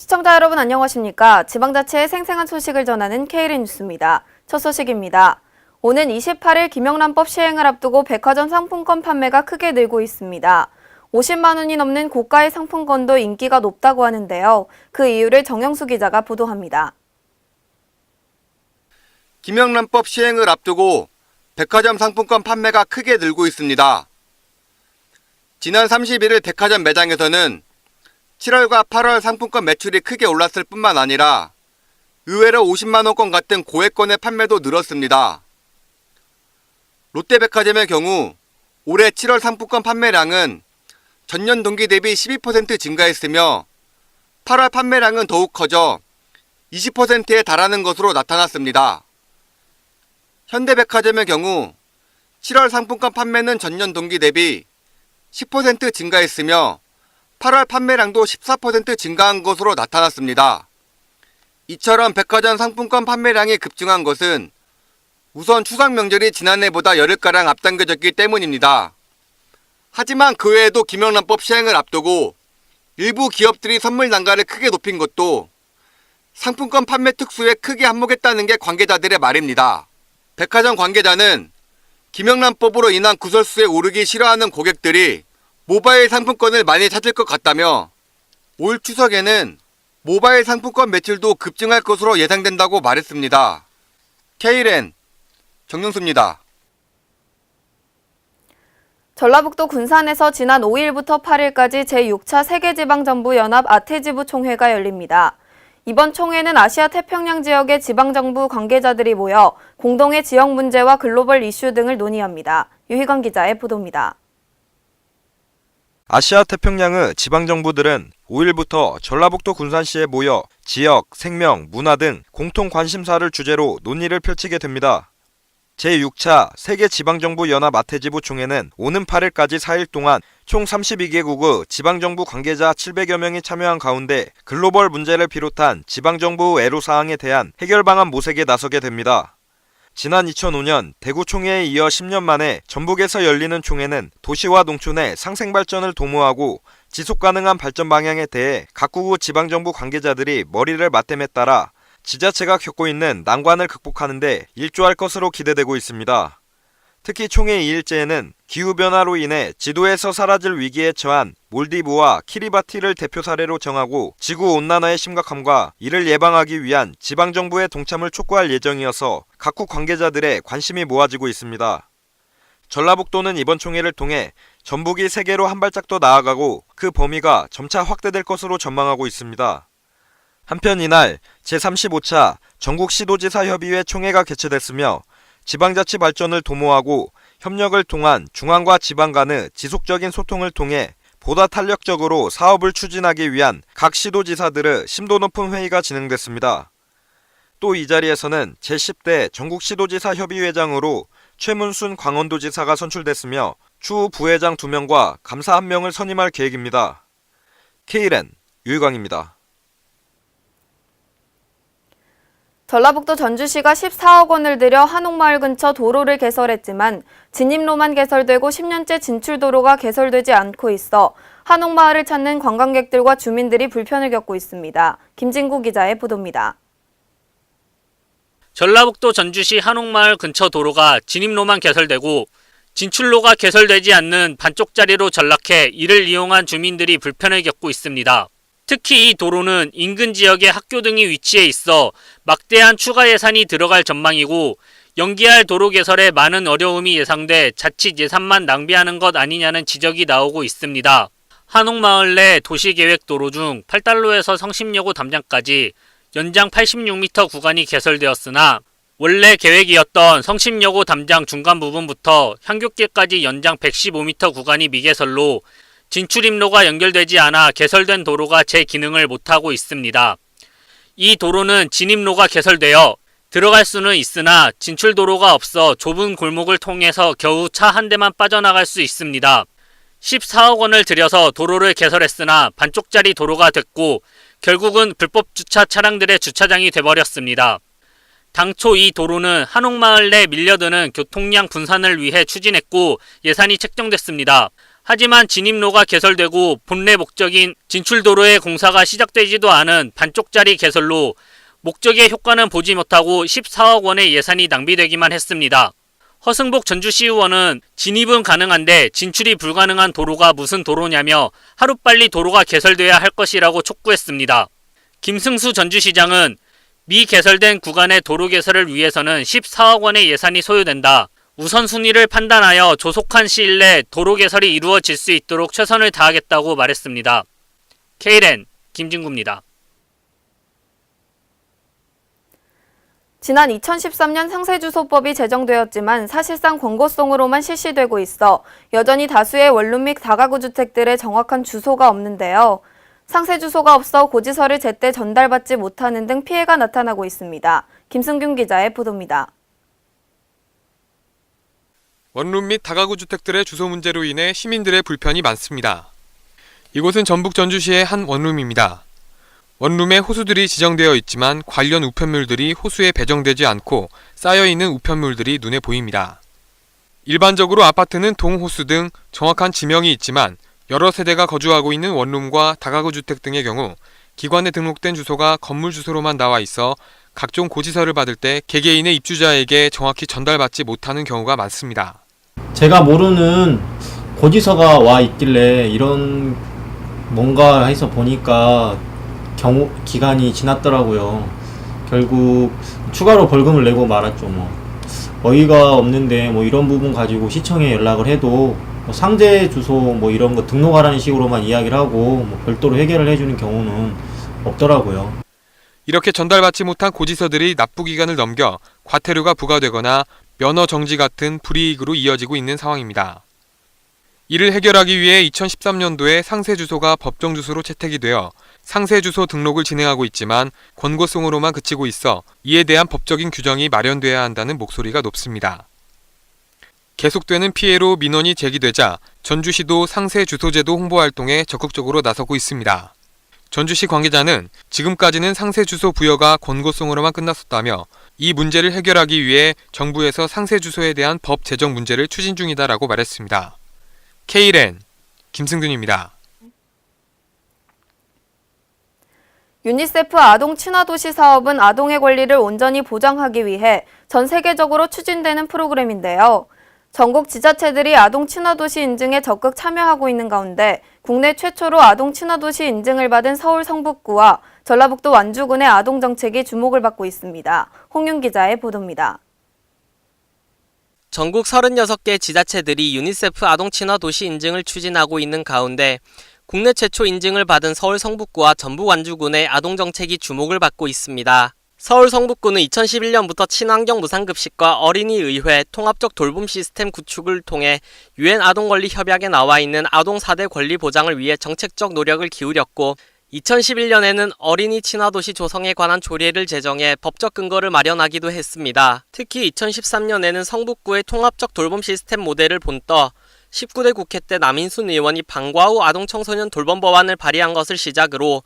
시청자 여러분 안녕하십니까? 지방자치의 생생한 소식을 전하는 KLN 뉴스입니다. 첫 소식입니다. 오는 28일 김영란법 시행을 앞두고 백화점 상품권 판매가 크게 늘고 있습니다. 50만 원이 넘는 고가의 상품권도 인기가 높다고 하는데요. 그 이유를 정영수 기자가 보도합니다. 김영란법 시행을 앞두고 백화점 상품권 판매가 크게 늘고 있습니다. 지난 31일 백화점 매장에서는 7월과 8월 상품권 매출이 크게 올랐을 뿐만 아니라 의외로 50만 원권 같은 고액권의 판매도 늘었습니다. 롯데백화점의 경우 올해 7월 상품권 판매량은 전년 동기 대비 12% 증가했으며 8월 판매량은 더욱 커져 20%에 달하는 것으로 나타났습니다. 현대백화점의 경우 7월 상품권 판매는 전년 동기 대비 10% 증가했으며 8월 판매량도 14% 증가한 것으로 나타났습니다. 이처럼 백화점 상품권 판매량이 급증한 것은 우선 추석 명절이 지난해보다 열흘가량 앞당겨졌기 때문입니다. 하지만 그 외에도 김영란법 시행을 앞두고 일부 기업들이 선물 단가를 크게 높인 것도 상품권 판매 특수에 크게 한몫했다는 게 관계자들의 말입니다. 백화점 관계자는 김영란법으로 인한 구설수에 오르기 싫어하는 고객들이 모바일 상품권을 많이 찾을 것 같다며 올 추석에는 모바일 상품권 매출도 급증할 것으로 예상된다고 말했습니다. KLN 정영수입니다. 전라북도 군산에서 지난 5일부터 8일까지 제6차 세계지방정부연합 아태지부 총회가 열립니다. 이번 총회는 아시아 태평양 지역의 지방정부 관계자들이 모여 공동의 지역 문제와 글로벌 이슈 등을 논의합니다. 유희건 기자의 보도입니다. 아시아 태평양의 지방정부들은 5일부터 전라북도 군산시에 모여 지역, 생명, 문화 등 공통 관심사를 주제로 논의를 펼치게 됩니다. 제6차 세계지방정부연합 아태지부 총회는 오는 8일까지 4일 동안 총 32개국의 지방정부 관계자 700여 명이 참여한 가운데 글로벌 문제를 비롯한 지방정부 애로사항에 대한 해결 방안 모색에 나서게 됩니다. 지난 2005년 대구 총회에 이어 10년 만에 전북에서 열리는 총회는 도시와 농촌의 상생발전을 도모하고 지속가능한 발전 방향에 대해 각국의 지방정부 관계자들이 머리를 맞댐에 따라 지자체가 겪고 있는 난관을 극복하는 데 일조할 것으로 기대되고 있습니다. 특히 총회 2일째에는 기후변화로 인해 지도에서 사라질 위기에 처한 몰디브와 키리바티를 대표 사례로 정하고 지구온난화의 심각함과 이를 예방하기 위한 지방정부의 동참을 촉구할 예정이어서 각국 관계자들의 관심이 모아지고 있습니다. 전라북도는 이번 총회를 통해 전북이 세계로 한 발짝 더 나아가고 그 범위가 점차 확대될 것으로 전망하고 있습니다. 한편 이날 제35차 전국시도지사협의회 총회가 개최됐으며 지방자치 발전을 도모하고 협력을 통한 중앙과 지방 간의 지속적인 소통을 통해 보다 탄력적으로 사업을 추진하기 위한 각 시도지사들의 심도 높은 회의가 진행됐습니다. 또 이 자리에서는 제10대 전국시도지사협의회장으로 최문순 광원도지사가 선출됐으며 추후 부회장 2명과 감사 1명을 선임할 계획입니다. KLN 유희광입니다. 전라북도 전주시가 14억 원을 들여 한옥마을 근처 도로를 개설했지만 진입로만 개설되고 10년째 진출도로가 개설되지 않고 있어 한옥마을을 찾는 관광객들과 주민들이 불편을 겪고 있습니다. 김진구 기자의 보도입니다. 전라북도 전주시 한옥마을 근처 도로가 진입로만 개설되고 진출로가 개설되지 않는 반쪽짜리로 전락해 이를 이용한 주민들이 불편을 겪고 있습니다. 특히 이 도로는 인근 지역의 학교 등이 위치해 있어 막대한 추가 예산이 들어갈 전망이고 연기할 도로 개설에 많은 어려움이 예상돼 자칫 예산만 낭비하는 것 아니냐는 지적이 나오고 있습니다. 한옥마을 내 도시계획 도로 중 팔달로에서 성심여고 담장까지 연장 86m 구간이 개설되었으나 원래 계획이었던 성심여고 담장 중간 부분부터 향교길까지 연장 115m 구간이 미개설로 진출입로가 연결되지 않아 개설된 도로가 제 기능을 못하고 있습니다. 이 도로는 진입로가 개설되어 들어갈 수는 있으나 진출도로가 없어 좁은 골목을 통해서 겨우 차 한 대만 빠져나갈 수 있습니다. 14억 원을 들여서 도로를 개설했으나 반쪽짜리 도로가 됐고 결국은 불법 주차 차량들의 주차장이 돼버렸습니다. 당초 이 도로는 한옥마을 내 밀려드는 교통량 분산을 위해 추진했고 예산이 책정됐습니다. 하지만 진입로가 개설되고 본래 목적인 진출도로의 공사가 시작되지도 않은 반쪽짜리 개설로 목적의 효과는 보지 못하고 14억 원의 예산이 낭비되기만 했습니다. 허승복 전주시의원은 진입은 가능한데 진출이 불가능한 도로가 무슨 도로냐며 하루빨리 도로가 개설돼야 할 것이라고 촉구했습니다. 김승수 전주시장은 미개설된 구간의 도로 개설을 위해서는 14억 원의 예산이 소요된다. 우선순위를 판단하여 조속한 시일 내 도로 개설이 이루어질 수 있도록 최선을 다하겠다고 말했습니다. KLN 김진구입니다. 지난 2013년 상세주소법이 제정되었지만 사실상 권고송으로만 실시되고 있어 여전히 다수의 원룸 및 다가구 주택들의 정확한 주소가 없는데요. 상세주소가 없어 고지서를 제때 전달받지 못하는 등 피해가 나타나고 있습니다. 김승균 기자의 보도입니다. 원룸 및 다가구 주택들의 주소 문제로 인해 시민들의 불편이 많습니다. 이곳은 전북 전주시의 한 원룸입니다. 원룸에 호수들이 지정되어 있지만 관련 우편물들이 호수에 배정되지 않고 쌓여있는 우편물들이 눈에 보입니다. 일반적으로 아파트는 동호수 등 정확한 지명이 있지만 여러 세대가 거주하고 있는 원룸과 다가구 주택 등의 경우 기관에 등록된 주소가 건물 주소로만 나와 있어 각종 고지서를 받을 때 개개인의 입주자에게 정확히 전달받지 못하는 경우가 많습니다. 제가 모르는 고지서가 와 있길래 이런 뭔가 해서 보니까 기간이 지났더라고요. 결국 추가로 벌금을 내고 말았죠. 어이가 없는데 이런 부분 가지고 시청에 연락을 해도 상대 주소 이런 거 등록하라는 식으로만 이야기를 하고 별도로 해결을 해주는 경우는 없더라고요. 이렇게 전달받지 못한 고지서들이 납부기간을 넘겨 과태료가 부과되거나 면허 정지 같은 불이익으로 이어지고 있는 상황입니다. 이를 해결하기 위해 2013년도에 상세주소가 법정주소로 채택이 되어 상세주소 등록을 진행하고 있지만 권고송으로만 그치고 있어 이에 대한 법적인 규정이 마련돼야 한다는 목소리가 높습니다. 계속되는 피해로 민원이 제기되자 전주시도 상세주소제도 홍보활동에 적극적으로 나서고 있습니다. 전주시 관계자는 지금까지는 상세주소 부여가 권고송으로만 끝났었다며 이 문제를 해결하기 위해 정부에서 상세주소에 대한 법 제정 문제를 추진 중이다라고 말했습니다. KLN 김승균입니다. 유니세프 아동 친화도시 사업은 아동의 권리를 온전히 보장하기 위해 전 세계적으로 추진되는 프로그램인데요. 전국 지자체들이 아동 친화도시 인증에 적극 참여하고 있는 가운데 국내 최초로 아동 친화도시 인증을 받은 서울 성북구와 전라북도 완주군의 아동 정책이 주목을 받고 있습니다. 홍윤 기자의 보도입니다. 전국 36개 지자체들이 유니세프 아동 친화 도시 인증을 추진하고 있는 가운데 국내 최초 인증을 받은 서울 성북구와 전북 완주군의 아동 정책이 주목을 받고 있습니다. 서울 성북구는 2011년부터 친환경 무상급식과 어린이의회 통합적 돌봄 시스템 구축을 통해 UN 아동권리 협약에 나와 있는 아동 4대 권리 보장을 위해 정책적 노력을 기울였고 2011년에는 어린이 친화도시 조성에 관한 조례를 제정해 법적 근거를 마련하기도 했습니다. 특히 2013년에는 성북구의 통합적 돌봄 시스템 모델을 본떠 19대 국회 때 남인순 의원이 방과후 아동 청소년 돌봄 법안을 발의한 것을 시작으로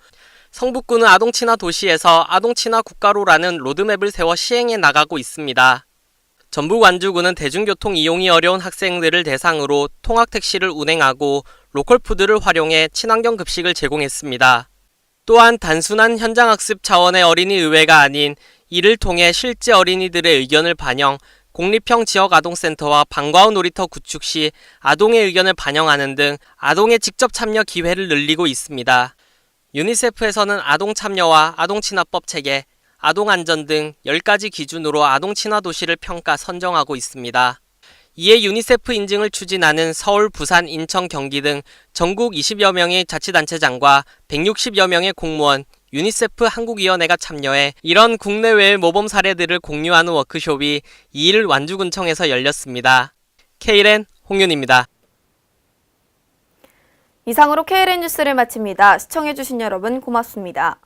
성북구는 아동 친화 도시에서 아동 친화 국가로라는 로드맵을 세워 시행해 나가고 있습니다. 전북 완주군은 대중교통 이용이 어려운 학생들을 대상으로 통학택시를 운행하고 로컬푸드를 활용해 친환경 급식을 제공했습니다. 또한 단순한 현장학습 차원의 어린이의회가 아닌 이를 통해 실제 어린이들의 의견을 반영, 공립형 지역아동센터와 방과후 놀이터 구축 시 아동의 의견을 반영하는 등 아동의 직접 참여 기회를 늘리고 있습니다. 유니세프에서는 아동 참여와 아동 친화법 체계, 아동 안전 등 10가지 기준으로 아동 친화 도시를 평가 선정하고 있습니다. 이에 유니세프 인증을 추진하는 서울, 부산, 인천, 경기 등 전국 20여 명의 자치단체장과 160여 명의 공무원, 유니세프 한국위원회가 참여해 이런 국내외의 모범 사례들을 공유하는 워크숍이 2일 완주군청에서 열렸습니다. KLN 홍윤입니다. 이상으로 KLN 뉴스를 마칩니다. 시청해주신 여러분 고맙습니다.